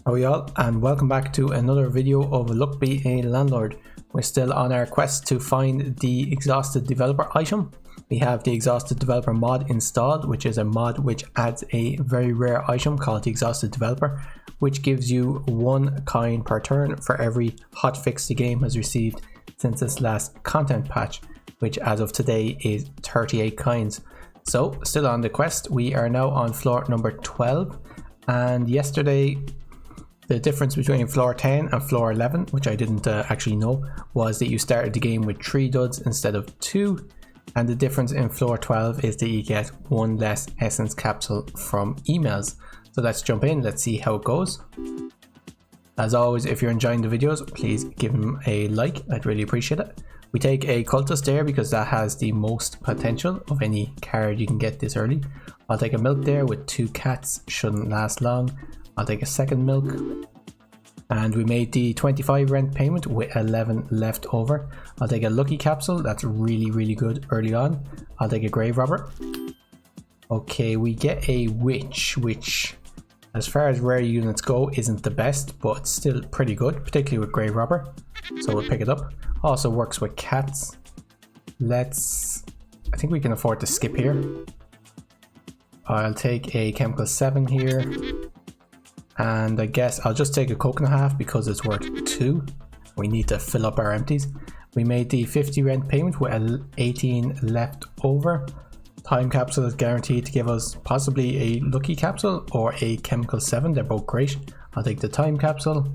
Hello y'all, and welcome back to another video of Luck Be a Landlord. We're still on our quest to find the exhausted developer item. We have the exhausted developer mod installed, which is a mod which adds a very rare item called the exhausted developer, which gives you 1 coin per turn for every hotfix the game has received since its last content patch, which as of today is 38 coins. So still on the quest, we are now on floor number 12, and yesterday the difference between floor 10 and floor 11, which I didn't actually know, was that you started the game with 3 duds instead of 2, and the difference in floor 12 is that you get 1 less essence capsule from emails. So let's jump in, let's see how it goes. As always, if you're enjoying the videos, please give them a like, I'd really appreciate it. We take a cultist there because that has the most potential of any card you can get this early. I'll take a milk there with 2 cats, shouldn't last long. I'll take a second milk, and we made the 25 rent payment with 11 left over. I'll take a lucky capsule, that's really good early on. I'll take a grave robber. Okay, we get a witch, which as far as rare units go isn't the best, but it's still pretty good, particularly with grave robber, so we'll pick it up. Also works with cats. I think we can afford to skip here. I'll take a chemical 7 here. And I guess I'll just take a coconut half because it's worth 2. We need to fill up our empties. We made the 50 rent payment with 18 left over. Time capsule is guaranteed to give us possibly a lucky capsule or a chemical 7. They're both great. I'll take the time capsule.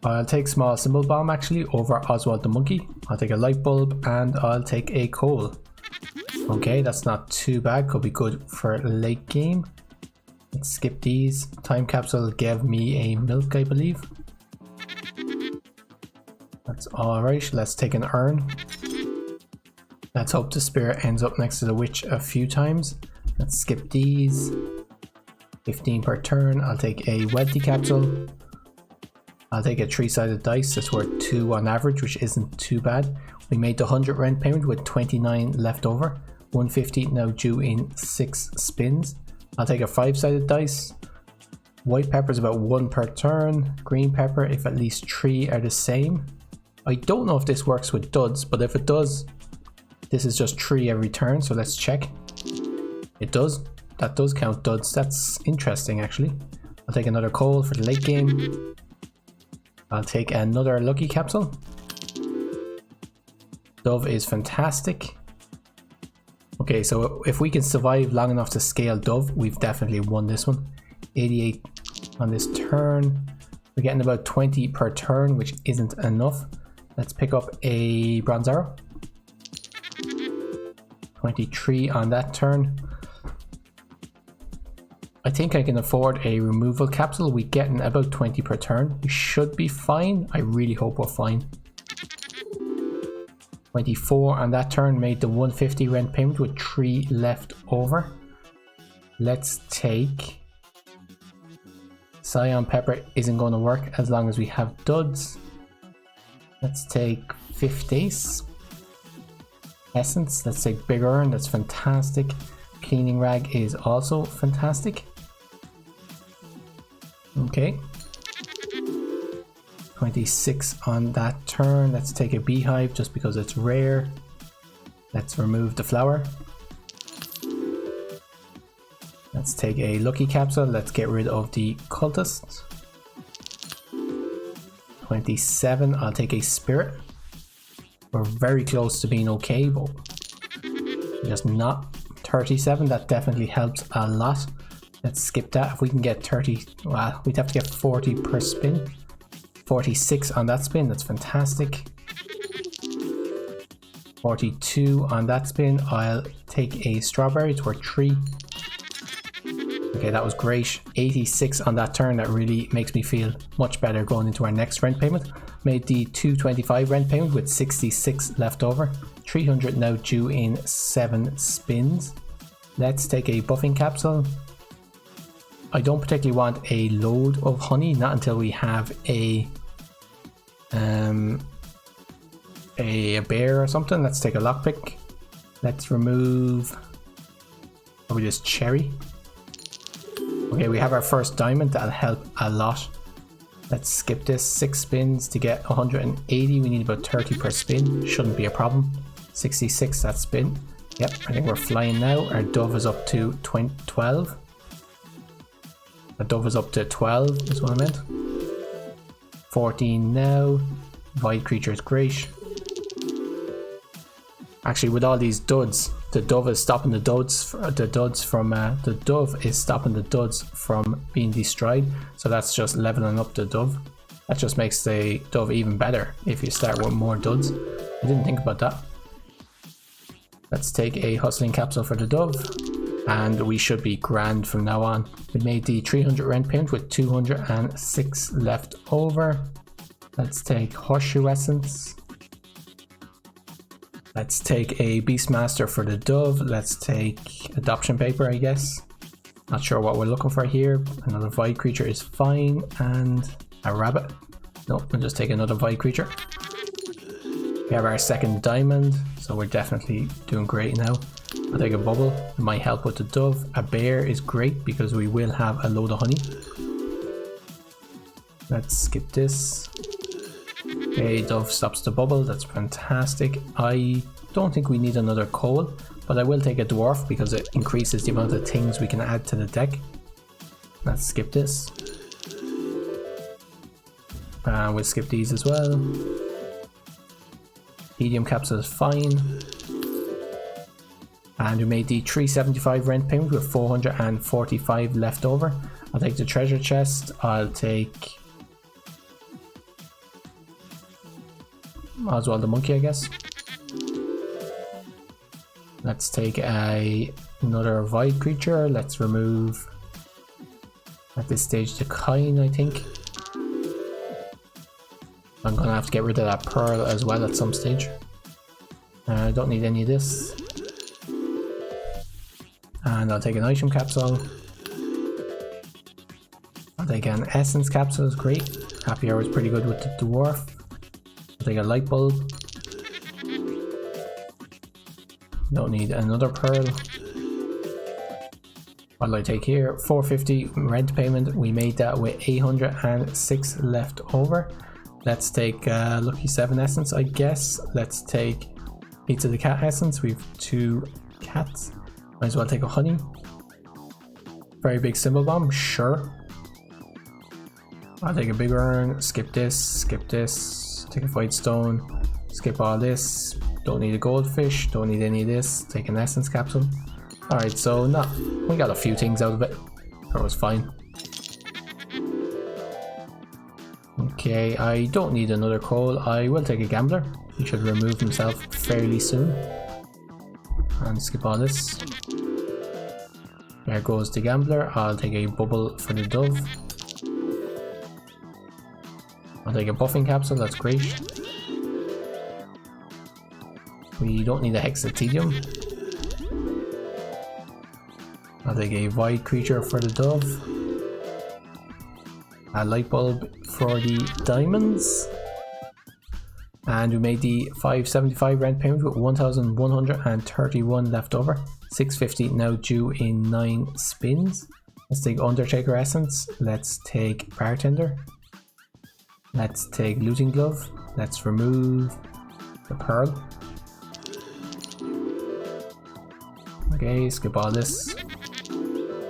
I'll take small symbol bomb actually over Oswald the monkey. I'll take a light bulb and I'll take a coal. Okay, that's not too bad. Could be good for late game. Let's skip these. Time capsule gave me a milk, I believe. That's alright. Let's take an urn. Let's hope the spirit ends up next to the witch a few times. Let's skip these. 15 per turn. I'll take a wealthy capsule. I'll take a 3-sided dice. That's worth 2 on average, which isn't too bad. We made the 100 rent payment with 29 left over. 150 now due in 6 spins. I'll take a 5-sided dice. White pepper is about 1 per turn. Green pepper if at least 3 are the same. I don't know if this works with duds, but if it does, this is just 3 every turn, so let's check. It does. That does count duds. That's interesting actually. I'll take another coal for the late game. I'll take another lucky capsule. Dove is fantastic. Okay, so if we can survive long enough to scale Dove, we've definitely won this one. 88 on this turn. We're getting about 20 per turn, which isn't enough. Let's pick up a bronze arrow. 23 on that turn. I think I can afford a removal capsule. We're getting about 20 per turn. We should be fine. I really hope we're fine. 24 on that turn, made the 150 rent payment with 3 left over. Let's take cyan pepper. Isn't going to work as long as we have duds. Let's take 50 essence. Let's take big urn. That's fantastic. Cleaning rag is also fantastic. Okay, 26 on that turn. Let's take a beehive just because it's rare. Let's remove the flower. Let's take a lucky capsule. Let's get rid of the cultist. 27. I'll take a spirit. We're very close to being okay, but just not. 37. That definitely helps a lot. Let's skip that. If we can get 30, well, we'd have to get 40 per spin. 46 on that spin, that's fantastic. 42 on that spin. I'll take a strawberry, it's worth 3. Okay, that was great. 86 on that turn, that really makes me feel much better going into our next rent payment. Made the 225 rent payment with 66 left over. 300 now due in 7 spins. Let's take a buffing capsule. I don't particularly want a load of honey, not until we have a bear or something. Let's take a lockpick. Let's remove probably this cherry. Okay, we have our first diamond. That'll help a lot. Let's skip this. 6 spins to get 180. We need about 30 per spin. Shouldn't be a problem. 66 that spin. Yep, I think we're flying now. Our dove is up to 12. The dove is up to 12 is what I meant. 14 now. Void creature is great. Actually, with all these duds, the dove is stopping the duds from being destroyed. So that's just leveling up the dove. That just makes the dove even better if you start with more duds. I didn't think about that. Let's take a hustling capsule for the dove, and we should be grand from now on. We made the 300 rent payment with 206 left over. Let's take horseshoe essence. Let's take a Beastmaster for the dove. Let's take adoption paper, I guess. Not sure what we're looking for here. Another void creature is fine, and a rabbit. Nope, we'll just take another void creature. We have our second diamond, so we're definitely doing great now. I'll take a bubble. It might help with the dove. A bear is great because we will have a load of honey. Let's skip this. Okay, dove stops the bubble. That's fantastic. I don't think we need another coal, but I will take a dwarf because it increases the amount of things we can add to the deck. Let's skip this. And we'll skip these as well. Medium capsule is fine. And we made the 375 rent payment with 445 left over. I'll take the treasure chest. I'll take Oswald the monkey, I guess. Let's take another void creature. Let's remove at this stage the coin, I think. I'm gonna have to get rid of that pearl as well at some stage. I don't need any of this. And I'll take an item capsule. I'll take an essence capsule, it's great. Happy Hour is pretty good with the dwarf. I'll take a light bulb. Don't need another pearl. What do I take here? 450 rent payment. We made that with 806 left over. Let's take Lucky 7 essence, I guess. Let's take Pizza the Cat essence. We have 2 cats. Might as well take a honey. Very big symbol bomb, sure. I'll take a big urn, skip this, take a void stone, skip all this. Don't need a goldfish, don't need any of this. Take an essence capsule. Alright, so we got a few things out of it. That was fine. Okay, I don't need another coal. I will take a gambler. He should remove himself fairly soon. And skip all this. There goes the gambler. I'll take a bubble for the dove. I'll take a buffing capsule, that's great. We don't need a hexatedium. I'll take a void creature for the dove. A light bulb for the diamonds. And we made the 575 rent payment with 1,131 left over. 650 now due in 9 spins. Let's take Undertaker Essence. Let's take Bartender. Let's take Looting Glove. Let's remove the Pearl. Okay, skip all this.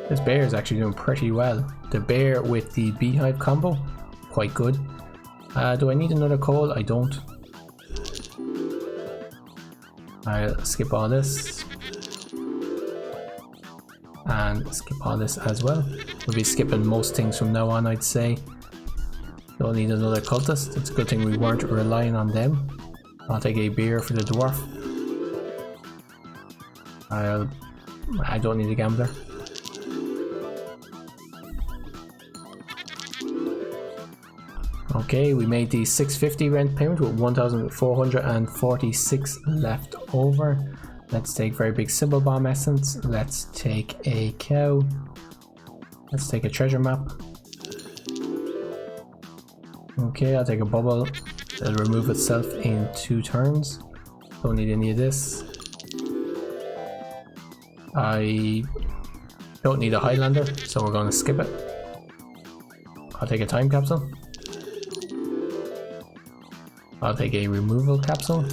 This bear is actually doing pretty well. The bear with the beehive combo, quite good. Do I need another coal? I don't. I'll skip all this. And skip all this as well. We'll be skipping most things from now on, I'd say. Don't need another cultist. It's a good thing we weren't relying on them. I'll take a beer for the dwarf. I don't need a gambler. Okay, we made the 650 rent payment with 1,446 left over. Let's take very big symbol bomb essence. Let's take a cow. Let's take a treasure map. Okay, I'll take a bubble. It'll remove itself in 2 turns. Don't need any of this. I Don't need a Highlander, so we're going to skip it. I'll take a time capsule. I'll take a removal capsule.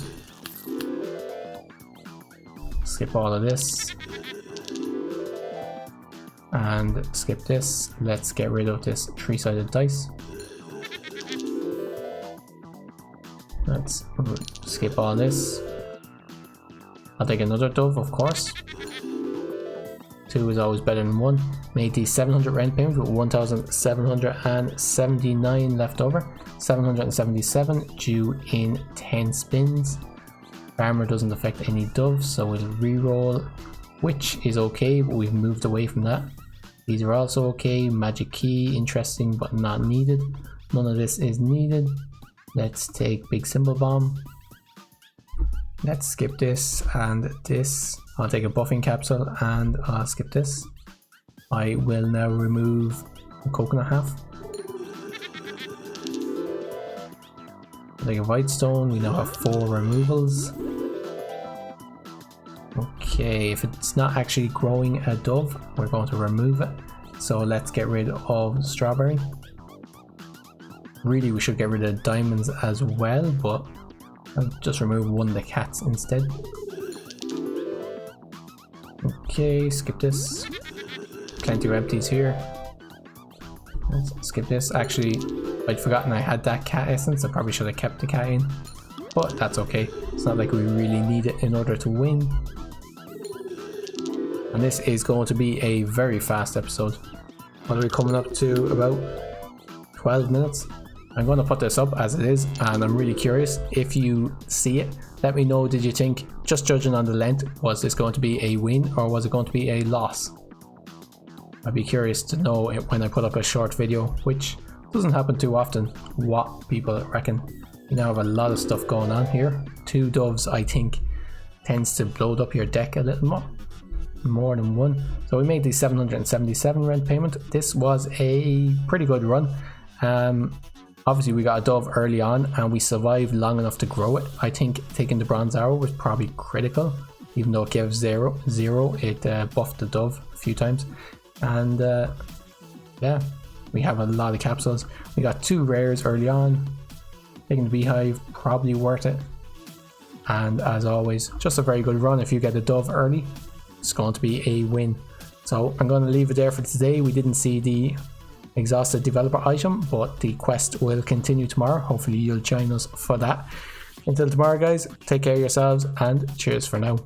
Skip all of this. And skip this. Let's get rid of this 3-sided dice. Let's skip all this. I'll take another dove, of course. 2 is always better than 1. Made the 700 rent payment with 1,779 left over. 777 due in 10 spins. Farmer doesn't affect any doves, so we'll re-roll, which is okay, but we've moved away from that. These are also okay. Magic key, interesting but not needed. None of this is needed. Let's take big symbol bomb. Let's skip this and this. I'll take a buffing capsule and I'll skip this. I will now remove the coconut half. I'll take a white stone. We now have 4 removals. Okay, if it's not actually growing a dove, we're going to remove it. So let's get rid of strawberry. Really, we should get rid of diamonds as well, but I'll just remove one of the cats instead. Okay, skip this. Plenty of empties here. Let's skip this. Actually, I'd forgotten I had that cat essence. I probably should have kept the cat in, but that's okay. It's not like we really need it in order to win. And this is going to be a very fast episode. What are we coming up to? About 12 minutes. I'm going to put this up as it is, and I'm really curious if you see it. Let me know, did you think, just judging on the length, was this going to be a win or was it going to be a loss? I'd be curious to know it when I put up a short video, which doesn't happen too often, what people reckon. You now have a lot of stuff going on here. 2 doves, I think, tends to blow up your deck a little more than 1. So we made the 777 rent payment. This was a pretty good run. Obviously we got a dove early on and we survived long enough to grow it. I think taking the bronze arrow was probably critical, even though it gave 0, it buffed the dove a few times. And yeah, we have a lot of capsules. We got 2 rares early on. Taking the beehive, probably worth it. And as always, just a very good run. If you get a dove early, it's going to be a win. So I'm going to leave it there for today. We didn't see the exhausted developer item, but the quest will continue tomorrow. Hopefully you'll join us for that. Until tomorrow, guys, take care of yourselves and cheers for now.